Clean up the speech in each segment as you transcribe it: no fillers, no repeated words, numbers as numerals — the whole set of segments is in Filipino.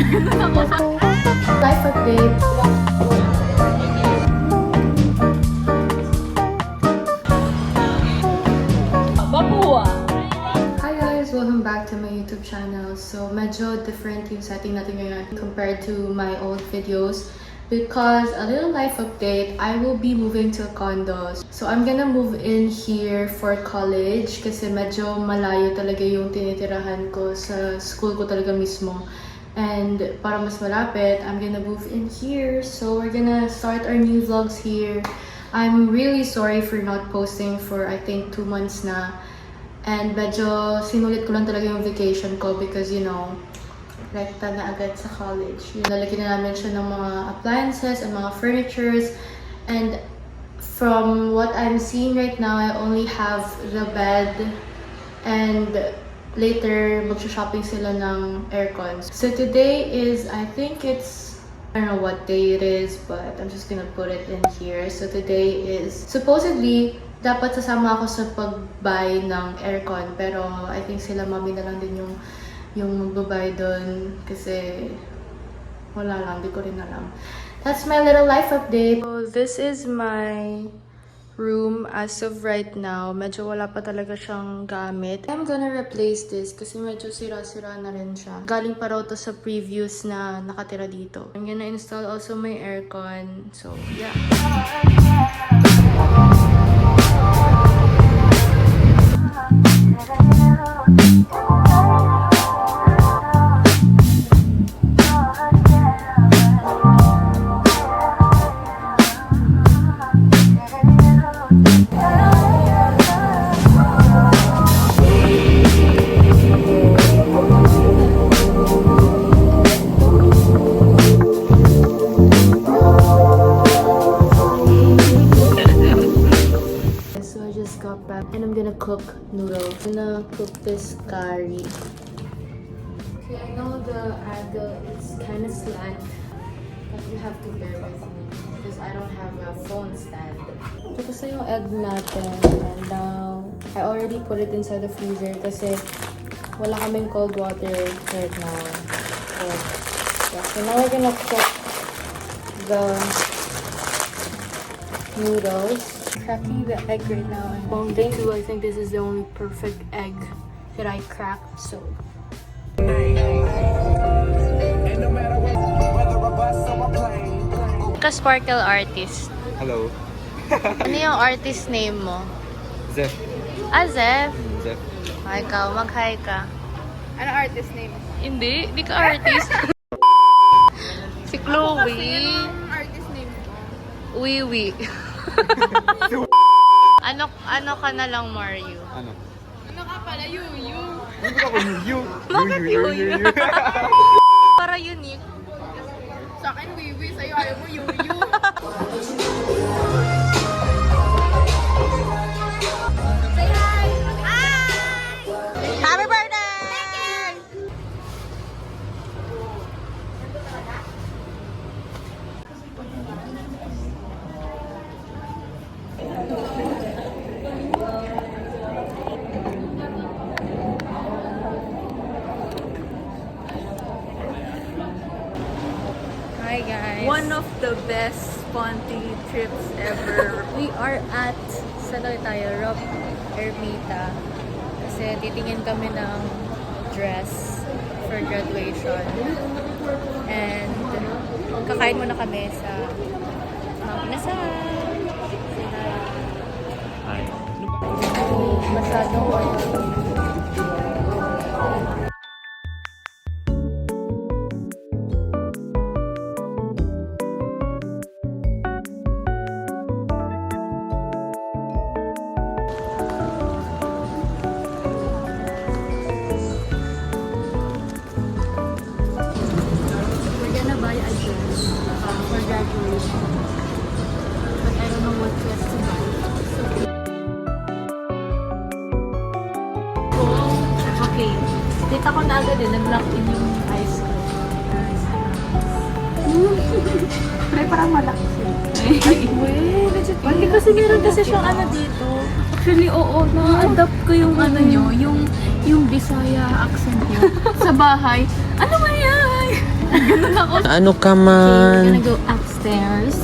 Life update. Hi guys! Welcome back to my YouTube channel. So, medyo different yung setting natin ngayon compared to my old videos. Because, a little life update, I will be moving to a condo. So, I'm gonna move in here for college kasi medyo malayo talaga yung tinitirahan ko sa school ko talaga mismo. And para mas malapit, I'm gonna move in here. So, we're gonna start our new vlogs here. I'm really sorry for not posting for I think 2 months na. And medyo sinulit ko lang talaga yung vacation ko because, you know, rekta na agad sa college. Nalagyan na namin siya ng mga appliances and mga furnitures. And from what I'm seeing right now, I only have the bed and later magsha-shopping sila ng aircon. So today is, I think it's, I don't know what day it is, but I'm just gonna put it in here. So today is, supposedly, dapat sasama ako sa pag-buy ng aircon. Pero I think sila mami na lang din yung magbabay doon kasi wala lang, di ko rin alam. That's my little life update. So this is my room as of right now. Medyo wala pa talaga siyang gamit. I'm gonna replace this kasi medyo sira-sira na rin siya. Galing pa raw to sa previous na nakatira dito. I'm gonna install also my aircon. So yeah. And I'm gonna cook noodles. I'm gonna cook this curry. Okay, I know the angle is kind of slant, but you have to bear with me because I don't have a phone stand. So, kasi yung egg natin, and now, I already put it inside the freezer kasi wala kaming cold water right now. So, yeah. So now we're gonna cook the noodles. Cracking the egg right now. Well, day 2, I think this is the only perfect egg that I cracked. So. Ka-sparkle artist. Hello. Ano yung artist name mo? Zef. Ah, Zef? Zef. Hi ka, mag-hi ka. Ano artist name? Hindi ka artist. Si Chloe. Anong artist name mo? Wiwi. ano ka na lang, Mario? Ano? Ano ka pala? Yuyu. Hindi ako Yu. Bakit Yu? Para unique. Sa akin, Wiwi. Sa'yo, ayaw mo, Yuyu. Say hi! Hi! Happy birthday! Hi guys! One of the best Ponte trips ever. We are at, saan tayo? Rock Ermita. Kasi titingin kami ng dress for graduation. And kakain muna kami sa Mount Inasal. Hi. Masyadong for graduation. But I don't know what dress to buy. Okay. Dito ko na agad nag-lock in yung ice cream. Pero parang malaki. Ay, wait. Legit. Hindi kasi meron kasi siyang ano dito. Actually, oo. Na-adapt ko yung ano nyo, yung Bisaya accent nyo sa bahay. Ano ba yan? Ano ka Okay, we're man? gonna go upstairs.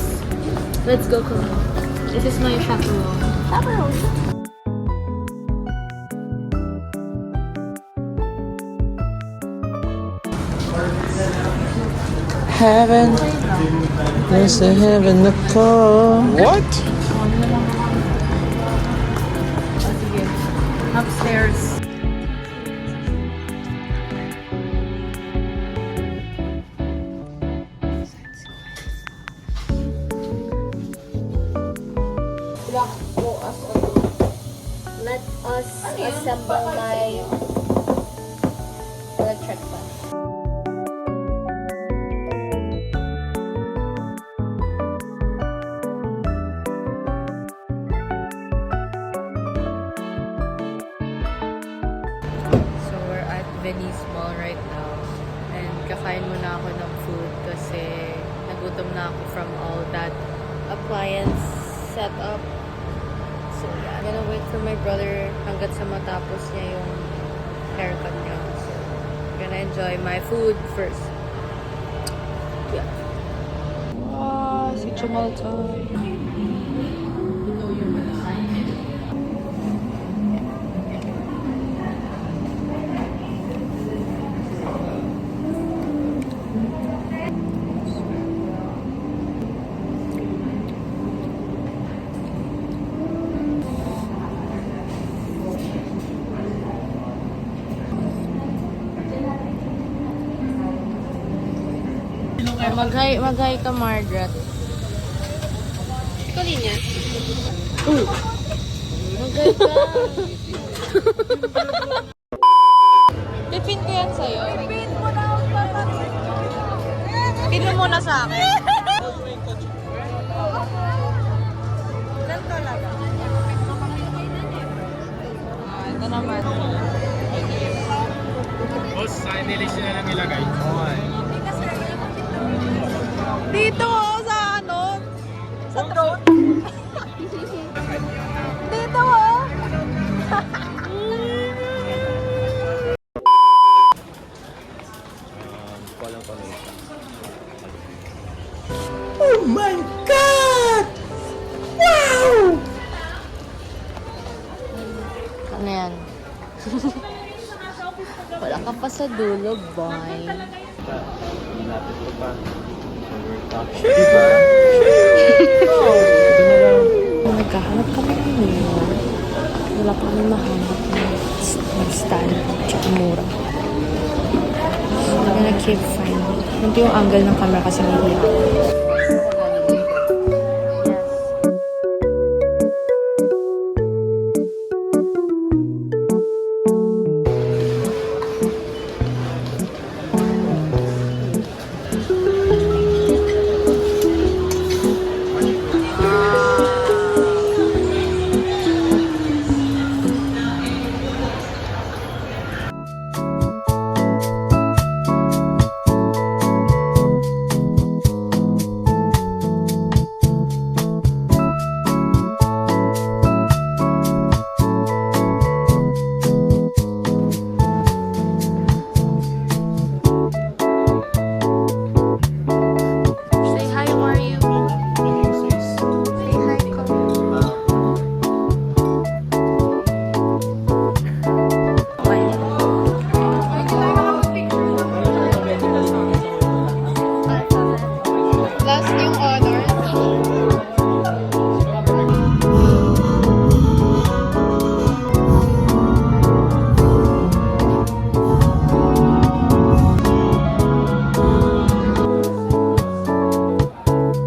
Let's go, Chloe. This is my chaperone. Chaperone. Heaven. There's a heaven to call. What? Upstairs. Let us assemble my electric fan. So we're at Venice Mall right now. And kakain muna ako ng food kasi nagutom na ako from all that appliance setup. So yeah, I'm gonna wait for my brother hanggat sa matapos niya yung haircut niya. So I'm gonna enjoy my food first. Yeah. Si Chumalta. Mag-hi ka, Margaret. Ikaw din yan? Mag-hi ka. Pipin ko yan sa'yo. Pipin mo na ako. Pipin mo muna sa akin. Ganito lang. Ito naman. Boss, sa inilis na lang ilagay. Okay. Dito sa ano? Sa drone. Dito Oh my God! Wow! Ano yan? Wala ka pa sa dulo, boy. Nagkahanap kami ng mirror. Wala kami mahanap ng stand tsaka mura. So, we're gonna keep finding. Hindi yung angle ng camera kasi mahirap. Say hi, Mario. Say hi, Last yung honors.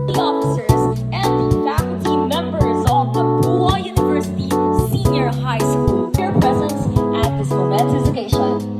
The officers and the faculty members of the Puhua University Senior High School. Your presence at this momentous occasion.